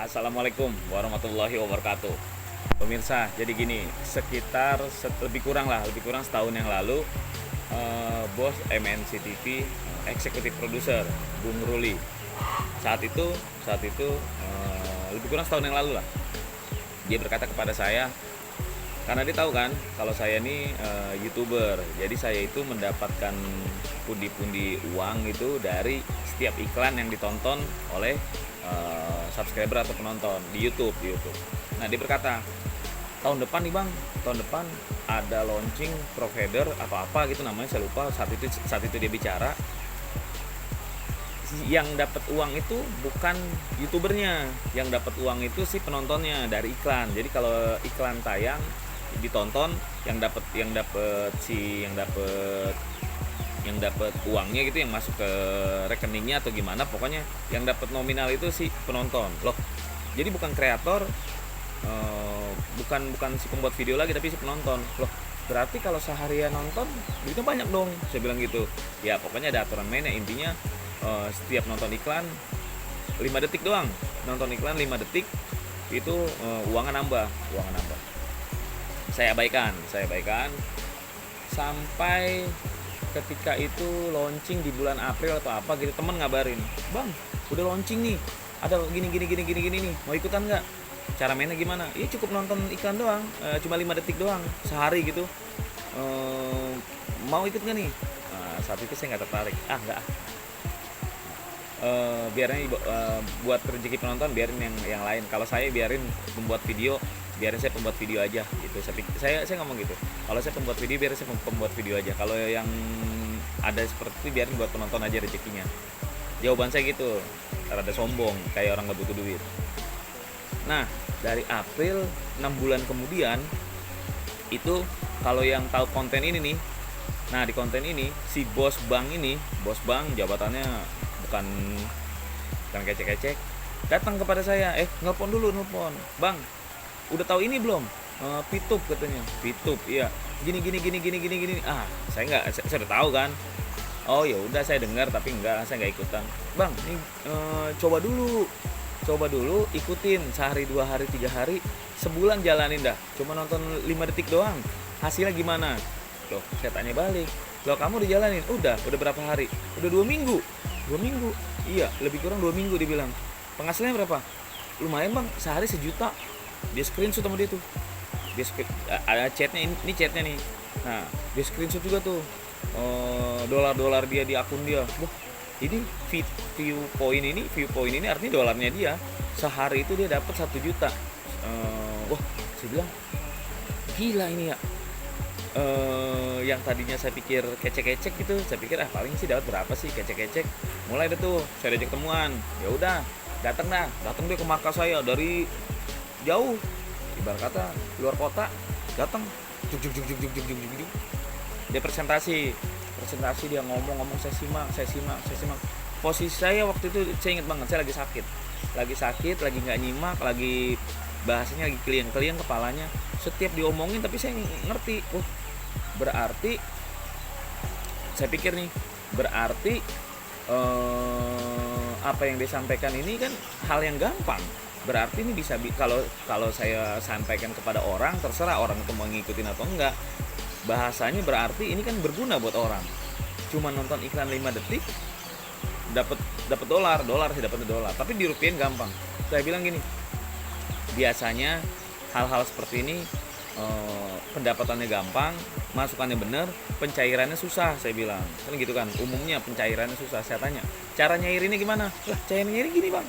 Assalamualaikum warahmatullahi wabarakatuh. Pemirsa, jadi gini, sekitar lebih kurang setahun yang lalu, bos MNC TV, eksekutif produser Bung Ruli, saat itu lebih kurang setahun yang lalu lah, dia berkata kepada saya, karena dia tahu kan kalau saya ini YouTuber, jadi saya itu mendapatkan pundi-pundi uang itu dari setiap iklan yang ditonton oleh subscriber atau penonton di YouTube. Nah, dia berkata, tahun depan nih bang, tahun depan ada launching provider atau apa gitu namanya, saya lupa. Saat itu dia bicara, yang dapat uang itu bukan YouTubernya, yang dapat uang itu si penontonnya dari iklan. Jadi kalau iklan tayang ditonton, yang dapat uangnya gitu, yang masuk ke rekeningnya atau gimana, pokoknya yang dapat nominal itu si penonton loh. Jadi bukan kreator, bukan si pembuat video lagi, tapi si penonton loh. Berarti kalau seharian nonton duitnya banyak dong, saya bilang gitu. Ya pokoknya ada aturan mainnya, intinya setiap nonton iklan 5 detik doang, nonton iklan 5 detik itu uangnya nambah. Saya abaikan sampai ketika itu launching di bulan April atau apa gitu, temen ngabarin, bang udah launching nih, ada gini nih, mau ikutan nggak? Cara mainnya gimana? Iya cukup nonton iklan doang, cuma 5 detik doang sehari gitu, mau ikut nggak nih? Nah, saat itu saya nggak tertarik, nggak, biarin buat rezeki penonton, biarin yang lain. Kalau saya biarin saya pembuat video aja gitu. Saya ngomong gitu, kalau saya pembuat video, biarin saya pembuat video aja. Kalau yang ada seperti itu, biarin buat penonton aja rezekinya. Jawaban saya gitu, rada sombong kayak orang nggak butuh duit. Nah, dari April 6 bulan kemudian itu, kalau yang tahu konten ini nih, nah di konten ini si bos bank jabatannya bukan kecek-kecek, datang kepada saya, nelpon, bang udah tahu ini belum, Pitup katanya. Pitup, iya, gini. Saya udah tahu kan. Oh ya udah, saya dengar tapi saya nggak ikutan. Bang, ini coba dulu ikutin sehari, 2 hari, 3 hari, sebulan jalanin dah, cuma nonton 5 detik doang, hasilnya gimana? Loh, saya tanya balik, loh kamu udah jalanin? Udah berapa hari? Udah 2 minggu. Iya, lebih kurang 2 minggu. Dibilang, penghasilannya berapa? Lumayan bang, sehari 1 juta. Dia screenshot sama dia tuh, ada chatnya, ini chatnya nih. Nah, dia screenshot juga tuh dolar dia di akun dia. Wah, ini view point ini artinya dolarnya dia. Sehari itu dia dapat 1 juta. Wah, saya bilang gila ini ya. Yang tadinya saya pikir kecek-kecek gitu, saya pikir paling sih dapat berapa sih, kecek-kecek. Mulai deh tuh saya ajak temuan. Ya udah, datang dia ke markas saya dari jauh, ibarat kata luar kota, datang juk. Dia presentasi, dia ngomong, saya simak. Posisi saya waktu itu saya ingat banget, saya lagi sakit, lagi nggak nyimak, lagi bahasanya lagi keliang kepalanya. Setiap diomongin tapi saya ngerti. Berarti saya pikir nih, berarti apa yang disampaikan ini kan hal yang gampang. Berarti ini bisa kalau saya sampaikan kepada orang, terserah orang itu mau ngikutin atau enggak. Bahasanya berarti ini kan berguna buat orang. Cuma nonton iklan 5 detik dapat dolar sih, dapat dolar, tapi dirupiahin gampang. Saya bilang gini, biasanya hal-hal seperti ini pendapatannya gampang, masukannya bener, pencairannya susah, saya bilang. Kan gitu kan, umumnya pencairannya susah. Saya tanya, cara nyairinnya gimana? Lah, cara nyairin gini bang,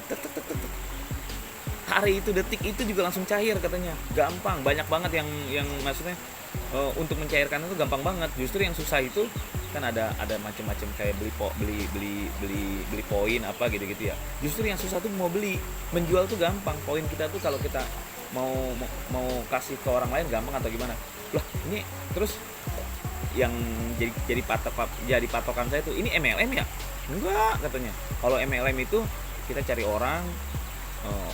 hari itu, detik itu juga langsung cair katanya. Gampang, banyak banget yang maksudnya untuk mencairkan itu gampang banget. Justru yang susah itu kan ada macam-macam, kayak beli poin apa gitu ya. Justru yang susah tuh mau beli, menjual tuh gampang. Poin kita tuh kalau kita mau kasih ke orang lain gampang atau gimana. Lah, ini terus yang jadi patokan saya tuh, ini MLM ya? Enggak katanya. Kalau MLM itu kita cari orang,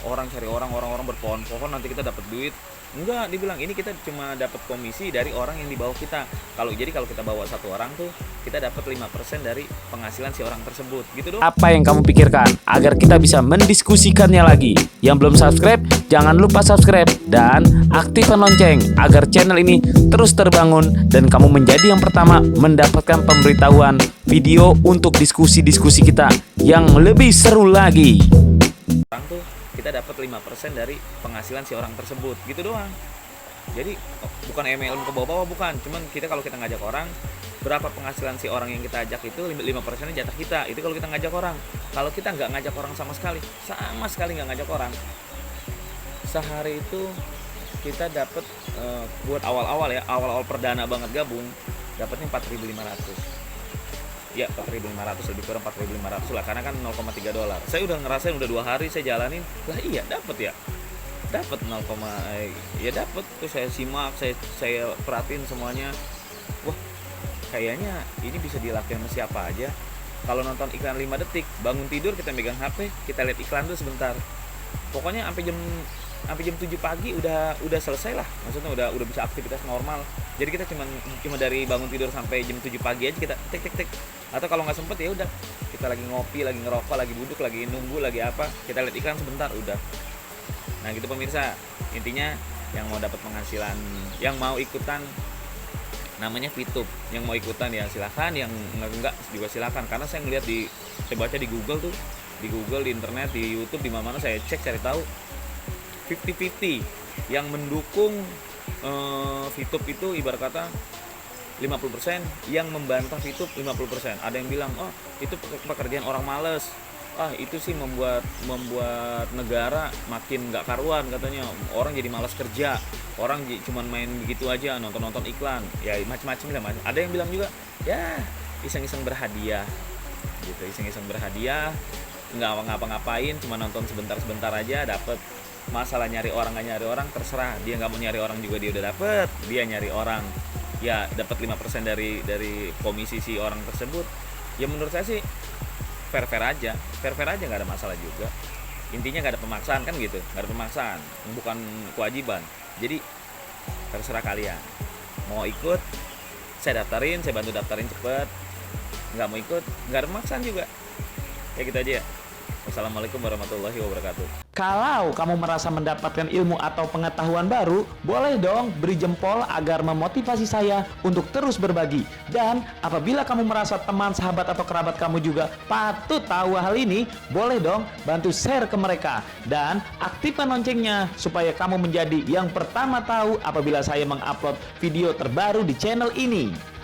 orang cari orang berpohon-pohon nanti kita dapat duit. Enggak, dibilang ini kita cuma dapat komisi dari orang yang di bawah kita. Kalau kita bawa satu orang tuh kita dapat 5% dari penghasilan si orang tersebut. Gitu dong. Apa yang kamu pikirkan agar kita bisa mendiskusikannya lagi? Yang belum subscribe, jangan lupa subscribe dan aktifkan lonceng agar channel ini terus terbangun dan kamu menjadi yang pertama mendapatkan pemberitahuan video untuk diskusi-diskusi kita yang lebih seru lagi. Orang tuh kita dapat 5% dari penghasilan si orang tersebut. Gitu doang. Jadi bukan MLM ke bawah-bawah, bukan. Cuman kalau kita ngajak orang, berapa penghasilan si orang yang kita ajak itu 5%-nya jatah kita. Itu kalau kita ngajak orang. Kalau kita nggak ngajak orang sama sekali nggak ngajak orang, sehari itu kita dapat buat awal-awal perdana banget gabung, dapatnya 4.500. Ya 4.500, lebih kurang 4.500 lah, karena kan 0,3 dolar. Saya udah ngerasain, udah 2 hari saya jalanin lah, iya dapat ya, dapat 0, ya dapat tuh. Saya simak, saya perhatiin semuanya. Wah, kayaknya ini bisa dilakukan sama siapa aja. Kalau nonton iklan 5 detik, bangun tidur kita megang HP, kita lihat iklan tuh sebentar. Pokoknya sampai jam 7 pagi udah selesai lah. Maksudnya udah bisa aktivitas normal. Jadi kita cuma dari bangun tidur sampai jam 7 pagi aja kita tik. Atau kalau nggak sempet ya udah, kita lagi ngopi, lagi ngerokok, lagi duduk, lagi nunggu, lagi apa, kita lihat iklan sebentar udah. Nah gitu pemirsa, intinya yang mau dapat penghasilan, yang mau ikutan, namanya VTube, yang mau ikutan ya silahkan, yang enggak juga silahkan. Karena saya ngeliat saya baca di Google tuh, di internet, di YouTube, di mana saya cek cari tahu 50-50 yang mendukung VTube itu ibarat kata 50%, yang membantah VTube 50%. Ada yang bilang, oh itu pekerjaan orang males, itu sih membuat negara makin nggak karuan katanya, orang jadi malas kerja, orang cuman main begitu aja, nonton iklan, ya macam-macam lah. Ada yang bilang juga, ya iseng-iseng berhadiah gitu, nggak ngapa-ngapain, cuma nonton sebentar aja dapat. Masalah nyari orang nggak nyari orang terserah, dia nggak mau nyari orang juga dia udah dapet, dia nyari orang ya dapat 5% dari komisi si orang tersebut. Ya menurut saya sih fair aja, nggak ada masalah juga. Intinya nggak ada pemaksaan kan gitu, nggak ada pemaksaan, bukan kewajiban. Jadi terserah kalian mau ikut, saya bantu daftarin cepet. Nggak mau ikut, nggak ada pemaksaan juga. Ya gitu aja ya. Wassalamualaikum warahmatullahi wabarakatuh. Kalau kamu merasa mendapatkan ilmu atau pengetahuan baru, boleh dong beri jempol agar memotivasi saya untuk terus berbagi. Dan apabila kamu merasa teman, sahabat, atau kerabat kamu juga patut tahu hal ini, boleh dong bantu share ke mereka. Dan aktifkan loncengnya supaya kamu menjadi yang pertama tahu apabila saya mengupload video terbaru di channel ini.